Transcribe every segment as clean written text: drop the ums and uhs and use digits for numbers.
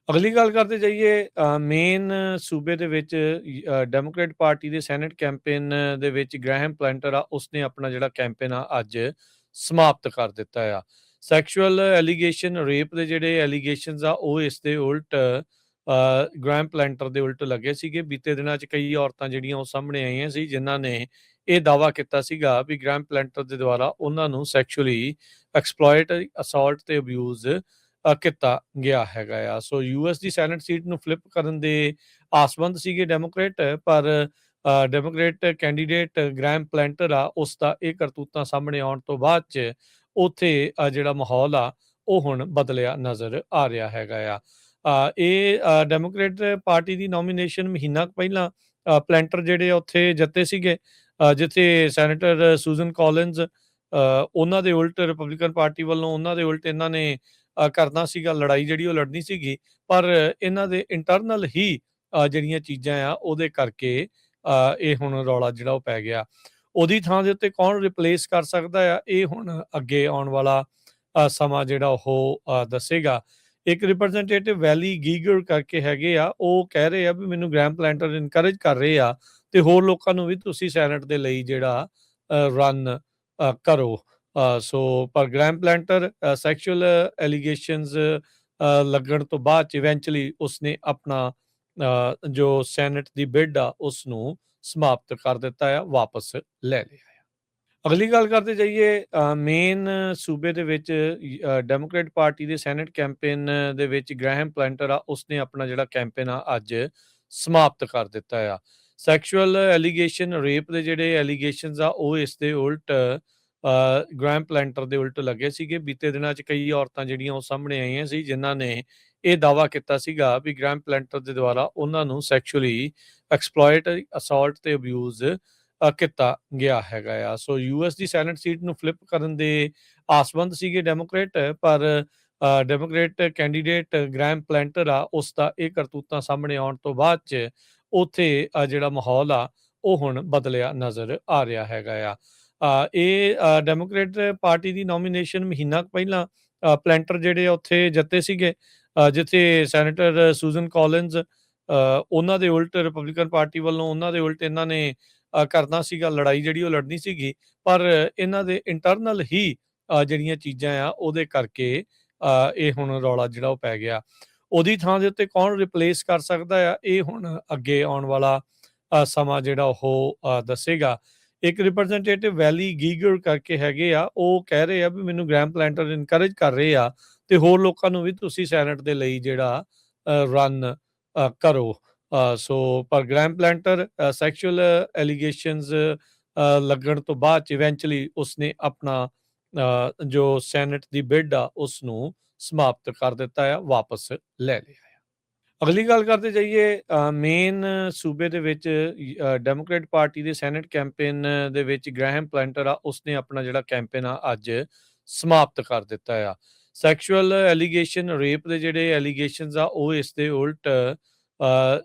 ਅਗਲੀ ਗੱਲ ਕਰਦੇ ਜਾਈਏ ਮੇਨ ਸੂਬੇ ਦੇ ਵਿੱਚ ਡੈਮੋਕ੍ਰੇਟ ਪਾਰਟੀ ਦੇ ਸੈਨੇਟ ਕੈਂਪੇਨ ਦੇ ਵਿੱਚ ਗ੍ਰੈਹਮ ਪਲੈਂਟਰ ਆ ਉਸਨੇ ਆਪਣਾ ਜਿਹੜਾ ਕੈਂਪੇਨ ਆ ਅੱਜ ਸਮਾਪਤ ਕਰ ਦਿੱਤਾ ਆ। ਸੈਕਸ਼ੂਅਲ ਐਲੀਗੇਸ਼ਨ ਰੇਪ ਦੇ ਜਿਹੜੇ ਐਲੀਗੇਸ਼ਨਸ ਆ ਉਹ ਇਸ ਦੇ ਉਲਟ ਗ੍ਰੈਹਮ ਪਲੈਂਟਰ ਦੇ ਉਲਟ ਲੱਗੇ ਸੀਗੇ। ਬੀਤੇ ਦਿਨਾਂ 'ਚ ਕਈ ਔਰਤਾਂ ਜਿਹੜੀਆਂ ਉਹ ਸਾਹਮਣੇ ਆਈਆਂ ਸੀ ਜਿਨ੍ਹਾਂ ਨੇ ਇਹ ਦਾਅਵਾ ਕੀਤਾ ਸੀਗਾ ਵੀ ਗ੍ਰੈਹਮ ਪਲੈਂਟਰ ਦੇ ਦੁਆਰਾ ਉਹਨਾਂ ਨੂੰ ਸੈਕਸ਼ੂਅਲੀ ਐਕਸਪਲੋਇਟ, ਅਸੌਲਟ ਤੇ ਅਬਿਊਜ਼ ਕੀਤਾ ਗਿਆ ਹੈਗਾ ਆ। ਸੋ ਯੂਐਸ ਦੀ ਸੈਨੇਟ ਸੀਟ ਨੂੰ ਫਲਿੱਪ ਕਰਨ ਦੇ ਆਸਵੰਦ ਸੀਗੇ ਡੈਮੋਕ੍ਰੇਟ, ਪਰ ਡੈਮੋਕ੍ਰੇਟ ਕੈਂਡੀਡੇਟ ਗ੍ਰੈਹਮ ਪਲੈਂਟਰ ਆ ਉਸ ਦਾ ਇਹ ਕਰਤੂਤਾਂ ਸਾਹਮਣੇ ਆਉਣ ਤੋਂ ਬਾਅਦ 'ਚ ਉੱਥੇ ਜਿਹੜਾ ਮਾਹੌਲ ਆ ਉਹ ਹੁਣ ਬਦਲਿਆ ਨਜ਼ਰ ਆ ਰਿਹਾ ਹੈਗਾ ਆ। ਇਹ ਡੈਮੋਕ੍ਰੇਟ ਪਾਰਟੀ ਦੀ ਨੋਮੀਨੇਸ਼ਨ ਮਹੀਨਾ ਕੁ ਪਹਿਲਾਂ ਪਲੈਂਟਰ ਜਿਹੜੇ ਉੱਥੇ ਜਿੱਤੇ ਸੀਗੇ, ਜਿੱਥੇ ਸੈਨੇਟਰ ਸੂਜ਼ਨ ਕਾਲਿੰਜ਼ ਉਹਨਾਂ ਦੇ ਉਲਟ ਰਿਪਬਲਿਕਨ ਪਾਰਟੀ ਵੱਲੋਂ ਉਹਨਾਂ ਦੇ ਉਲਟ ਇਹਨਾਂ ਨੇ ਕਰਨਾ ਸੀਗਾ, ਲੜਾਈ ਜਿਹੜੀ ਉਹ ਲੜਨੀ ਸੀਗੀ, ਪਰ ਇਹਨਾਂ ਦੇ ਇੰਟਰਨਲ ਹੀ ਜਿਹੜੀਆਂ ਚੀਜ਼ਾਂ ਆ ਉਹਦੇ ਕਰਕੇ ਇਹ ਹੁਣ ਰੌਲਾ ਜਿਹੜਾ ਉਹ ਪੈ ਗਿਆ। ਉਹਦੀ ਥਾਂ ਦੇ ਉੱਤੇ ਕੌਣ ਰਿਪਲੇਸ ਕਰ ਸਕਦਾ ਆ, ਇਹ ਹੁਣ ਅੱਗੇ ਆਉਣ ਵਾਲਾ ਸਮਾਂ ਜਿਹੜਾ ਉਹ ਦੱਸੇਗਾ। ਇੱਕ ਰਿਪਰੈਜ਼ੈਂਟੇਟਿਵ ਵੈਲੀ ਗੀਗਰ ਕਰਕੇ ਹੈਗੇ ਆ, ਉਹ ਕਹਿ ਰਹੇ ਆ ਵੀ ਮੈਨੂੰ ਗ੍ਰੈਹਮ ਪਲੈਂਟਰ ਇਨਕਰੇਜ ਕਰ ਰਹੇ ਆ ਤੇ ਹੋਰ ਲੋਕਾਂ ਨੂੰ ਵੀ ਤੁਸੀਂ ਸੈਨੇਟ ਦੇ ਲਈ ਜਿਹੜਾ ਰਨ ਕਰੋ। ਸੋ ਪਰ ਗ੍ਰੈਹਮ ਪਲੈਂਟਰ ਸੈਕਸ਼ੂਅਲ ਐਲੀਗੇਸ਼ਨਸ ਲੱਗਣ ਤੋਂ ਬਾਅਦ ਚ ਇਵੈਂਚੁਅਲੀ ਉਸਨੇ ਆਪਣਾ ਜੋ ਸੈਨੇਟ ਦੀ ਬਿਡ ਆ ਉਸ ਨੂੰ ਸਮਾਪਤ ਕਰ ਦਿੱਤਾ ਆ, ਵਾਪਸ ਲੈ ਲਿਆ ਆ। ਅਗਲੀ ਗੱਲ ਕਰਦੇ ਜਾਈਏ ਮੇਨ ਸੂਬੇ ਦੇ ਵਿੱਚ ਡੈਮੋਕ੍ਰੇਟ ਪਾਰਟੀ ਦੇ ਸੈਨੇਟ ਕੈਂਪੇਨ ਦੇ ਵਿੱਚ ਗ੍ਰੈਹਮ ਪਲੈਂਟਰ ਆ ਉਸਨੇ ਆਪਣਾ ਜਿਹੜਾ ਕੈਂਪੇਨ ਆ ਅੱਜ ਸਮਾਪਤ ਕਰ ਦਿੱਤਾ ਆ। ਸੈਕਸ਼ੂਅਲ ਐਲੀਗੇਸ਼ਨ ਰੇਪ ਦੇ ਜਿਹੜੇ ਐਲੀਗੇਸ਼ਨਸ ਆ ਉਹ ਇਸ ਦੇ ਉਲਟ ਗ੍ਰੈਹਮ ਪਲੈਂਟਰ ਦੇ ਉਲਟ ਲੱਗੇ ਸੀਗੇ। ਬੀਤੇ ਦਿਨਾਂ 'ਚ ਕਈ ਔਰਤਾਂ ਜਿਹੜੀਆਂ ਉਹ ਸਾਹਮਣੇ ਆਈਆਂ ਸੀ ਜਿਨ੍ਹਾਂ ਨੇ ਇਹ ਦਾਅਵਾ ਕੀਤਾ ਸੀਗਾ ਵੀ ਗ੍ਰੈਹਮ ਪਲੈਂਟਰ ਦੇ ਦੁਆਰਾ ਉਹਨਾਂ ਨੂੰ ਸੈਕਸ਼ੂਅਲੀ ਐਕਸਪਲੋਇਟ, ਅਸੌਲਟ ਤੇ ਅਬਿਊਜ਼ ਕੀਤਾ ਗਿਆ ਹੈਗਾ ਆ। ਸੋ ਯੂਐਸ ਦੀ ਸੈਨੇਟ ਸੀਟ ਨੂੰ ਫਲਿੱਪ ਕਰਨ ਦੇ ਆਸਵੰਦ ਸੀਗੇ ਡੈਮੋਕ੍ਰੇਟ, ਪਰ ਡੈਮੋਕ੍ਰੇਟ ਕੈਂਡੀਡੇਟ ਗ੍ਰੈਹਮ ਪਲੈਂਟਰ ਆ ਉਸ ਦਾ ਇਹ ਕਰਤੂਤਾਂ ਸਾਹਮਣੇ ਆਉਣ ਤੋਂ ਬਾਅਦ 'ਚ ਉੱਥੇ ਜਿਹੜਾ ਮਾਹੌਲ ਆ ਉਹ ਹੁਣ ਬਦਲਿਆ ਨਜ਼ਰ ਆ ਰਿਹਾ ਹੈਗਾ ਆ। ਇਹ ਡੈਮੋਕ੍ਰੇਟ ਪਾਰਟੀ ਦੀ ਨੋਮੀਨੇਸ਼ਨ ਮਹੀਨਾ ਕੁ ਪਹਿਲਾਂ ਪਲੈਂਟਰ ਜਿਹੜੇ ਉੱਥੇ ਜਿੱਤੇ ਸੀਗੇ, ਜਿੱਥੇ ਸੈਨੇਟਰ ਸੂਜ਼ਨ ਕਾਲਿੰਜ਼ ਉਹਨਾਂ ਦੇ ਉਲਟ ਰਿਪਬਲਿਕਨ ਪਾਰਟੀ ਵੱਲੋਂ ਉਹਨਾਂ ਦੇ ਉਲਟ ਇਹਨਾਂ ਨੇ ਕਰਨਾ ਸੀਗਾ, ਲੜਾਈ ਜਿਹੜੀ ਉਹ ਲੜਨੀ ਸੀਗੀ, ਪਰ ਇਹਨਾਂ ਦੇ ਇੰਟਰਨਲ ਹੀ ਜਿਹੜੀਆਂ ਚੀਜ਼ਾਂ ਆ ਉਹਦੇ ਕਰਕੇ ਇਹ ਹੁਣ ਰੌਲਾ ਜਿਹੜਾ ਉਹ ਪੈ ਗਿਆ। ਉਹਦੀ ਥਾਂ ਦੇ ਉੱਤੇ ਕੌਣ ਰਿਪਲੇਸ ਕਰ ਸਕਦਾ ਆ, ਇਹ ਹੁਣ ਅੱਗੇ ਆਉਣ ਵਾਲਾ ਸਮਾਂ ਜਿਹੜਾ ਉਹ ਦੱਸੇਗਾ। ਇੱਕ ਰਿਪਰੈਜ਼ੈਂਟੇਟਿਵ ਵੈਲੀ ਗੀਗਰ ਕਰਕੇ ਹੈਗੇ ਆ, ਉਹ ਕਹਿ ਰਹੇ ਆ ਵੀ ਮੈਨੂੰ ਗ੍ਰੈਹਮ ਪਲੈਂਟਰ ਇਨਕਰੇਜ ਕਰ ਰਹੇ ਆ ਤੇ ਹੋਰ ਲੋਕਾਂ ਨੂੰ ਵੀ ਤੁਸੀਂ ਸੈਨੇਟ ਦੇ ਲਈ ਜਿਹੜਾ ਰਨ ਕਰੋ। ਸੋ ਪਰ ਗ੍ਰੈਹਮ ਪਲੈਂਟਰ ਸੈਕਸ਼ੂਅਲ ਐਲੀਗੇਸ਼ਨਸ ਲੱਗਣ ਤੋਂ ਬਾਅਦ ਚ ਇਵੈਂਚੁਅਲੀ ਉਸਨੇ ਆਪਣਾ ਜੋ ਸੈਨੇਟ ਦੀ ਬਿਡ ਆ ਉਸ ਨੂੰ ਸਮਾਪਤ ਕਰ ਦਿੱਤਾ ਆ, ਵਾਪਸ ਲੈ ਲਿਆ ਆ। ਅਗਲੀ ਗੱਲ ਕਰਦੇ ਜਾਈਏ ਮੇਨ ਸੂਬੇ ਦੇ ਵਿੱਚ ਡੈਮੋਕ੍ਰੇਟ ਪਾਰਟੀ ਦੇ ਸੈਨੇਟ ਕੈਂਪੇਨ ਦੇ ਵਿੱਚ ਗ੍ਰੈਹਮ ਪਲੈਂਟਰ ਆ ਉਸਨੇ ਆਪਣਾ ਜਿਹੜਾ ਕੈਂਪੇਨ ਆ ਅੱਜ ਸਮਾਪਤ ਕਰ ਦਿੱਤਾ ਆ। ਸੈਕਸ਼ੂਅਲ ਐਲੀਗੇਸ਼ਨ ਰੇਪ ਦੇ ਜਿਹੜੇ ਐਲੀਗੇਸ਼ਨਸ ਆ ਉਹ ਇਸ ਦੇ ਉਲਟ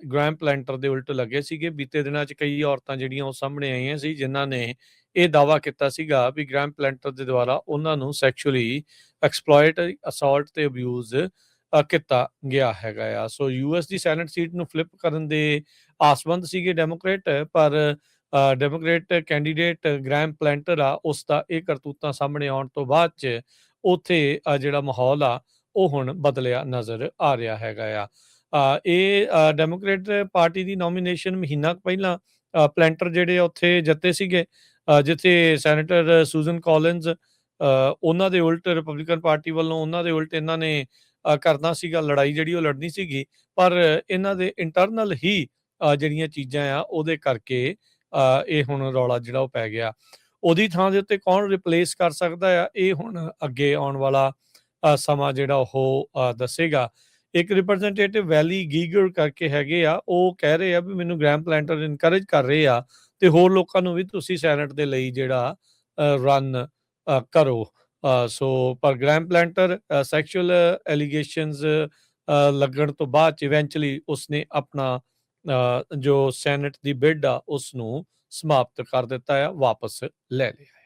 ਗ੍ਰੈਹਮ ਪਲੈਂਟਰ ਦੇ ਉਲਟ ਲੱਗੇ ਸੀਗੇ। ਬੀਤੇ ਦਿਨਾਂ 'ਚ ਕਈ ਔਰਤਾਂ ਜਿਹੜੀਆਂ ਉਹ ਸਾਹਮਣੇ ਆਈਆਂ ਸੀ ਜਿਨ੍ਹਾਂ ਨੇ ਇਹ ਦਾਅਵਾ ਕੀਤਾ ਸੀਗਾ ਵੀ ਗ੍ਰੈਹਮ ਪਲੈਂਟਰ ਦੇ ਦੁਆਰਾ ਉਹਨਾਂ ਨੂੰ ਸੈਕਸ਼ੂਅਲੀ ਐਕਸਪਲੋਇਟ, ਅਸੌਲਟ ਤੇ ਅਬਿਊਜ਼ ਕੀਤਾ ਗਿਆ ਹੈਗਾ ਆ। ਸੋ ਯੂਐਸ ਦੀ ਸੈਨੇਟ ਸੀਟ ਨੂੰ ਫਲਿੱਪ ਕਰਨ ਦੇ ਆਸਵੰਦ ਸੀਗੇ ਡੈਮੋਕ੍ਰੇਟ, ਪਰ ਡੈਮੋਕ੍ਰੇਟ ਕੈਂਡੀਡੇਟ ਗ੍ਰੈਹਮ ਪਲੈਂਟਰ ਆ ਉਸ ਦਾ ਇਹ ਕਰਤੂਤਾਂ ਸਾਹਮਣੇ ਆਉਣ ਤੋਂ ਬਾਅਦ 'ਚ ਉੱਥੇ ਜਿਹੜਾ ਮਾਹੌਲ ਆ ਉਹ ਹੁਣ ਬਦਲਿਆ ਨਜ਼ਰ ਆ ਰਿਹਾ ਹੈਗਾ ਆ। ਇਹ ਡੈਮੋਕ੍ਰੇਟ ਪਾਰਟੀ ਦੀ ਨੋਮੀਨੇਸ਼ਨ ਮਹੀਨਾ ਕੁ ਪਹਿਲਾਂ ਪਲੈਂਟਰ ਜਿਹੜੇ ਉੱਥੇ ਜਿੱਤੇ ਸੀਗੇ, ਜਿੱਥੇ ਸੈਨੇਟਰ ਸੂਜ਼ਨ ਕਾਲਿੰਜ਼ ਉਹਨਾਂ ਦੇ ਉਲਟ ਰਿਪਬਲਿਕਨ ਪਾਰਟੀ ਵੱਲੋਂ ਉਹਨਾਂ ਦੇ ਉਲਟ ਇਹਨਾਂ ਨੇ ਕਰਨਾ ਸੀਗਾ, ਲੜਾਈ ਜਿਹੜੀ ਉਹ ਲੜਨੀ ਸੀਗੀ, ਪਰ ਇਹਨਾਂ ਦੇ ਇੰਟਰਨਲ ਹੀ ਜਿਹੜੀਆਂ ਚੀਜ਼ਾਂ ਆ ਉਹਦੇ ਕਰਕੇ ਇਹ ਹੁਣ ਰੌਲਾ ਜਿਹੜਾ ਉਹ ਪੈ ਗਿਆ। ਉਹਦੀ ਥਾਂ ਦੇ ਉੱਤੇ ਕੌਣ ਰਿਪਲੇਸ ਕਰ ਸਕਦਾ ਆ, ਇਹ ਹੁਣ ਅੱਗੇ ਆਉਣ ਵਾਲਾ ਸਮਾਂ ਜਿਹੜਾ ਉਹ ਦੱਸੇਗਾ। ਇੱਕ ਰਿਪਰੈਜ਼ੈਂਟੇਟਿਵ ਵੈਲੀ ਗੀਗਰ ਕਰਕੇ ਹੈਗੇ ਆ, ਉਹ ਕਹਿ ਰਹੇ ਆ ਵੀ ਮੈਨੂੰ ਗ੍ਰੈਹਮ ਪਲੈਂਟਰ ਇਨਕਰੇਜ ਕਰ ਰਹੇ ਆ ਤੇ ਹੋਰ ਲੋਕਾਂ ਨੂੰ ਵੀ ਤੁਸੀਂ ਸੈਨੇਟ ਦੇ ਲਈ ਜਿਹੜਾ ਰਨ ਕਰੋ। ਸੋ ਪਰ ਗ੍ਰੈਹਮ ਪਲੈਂਟਰ ਸੈਕਸ਼ੂਅਲ ਐਲੀਗੇਸ਼ਨਸ ਲੱਗਣ ਤੋਂ ਬਾਅਦ ਚ ਇਵੈਂਚੁਅਲੀ ਉਸਨੇ ਆਪਣਾ ਜੋ ਸੈਨੇਟ ਦੀ ਬਿਡ ਆ ਉਸ ਨੂੰ ਸਮਾਪਤ ਕਰ ਦਿੱਤਾ ਆ, ਵਾਪਸ ਲੈ ਲਿਆ।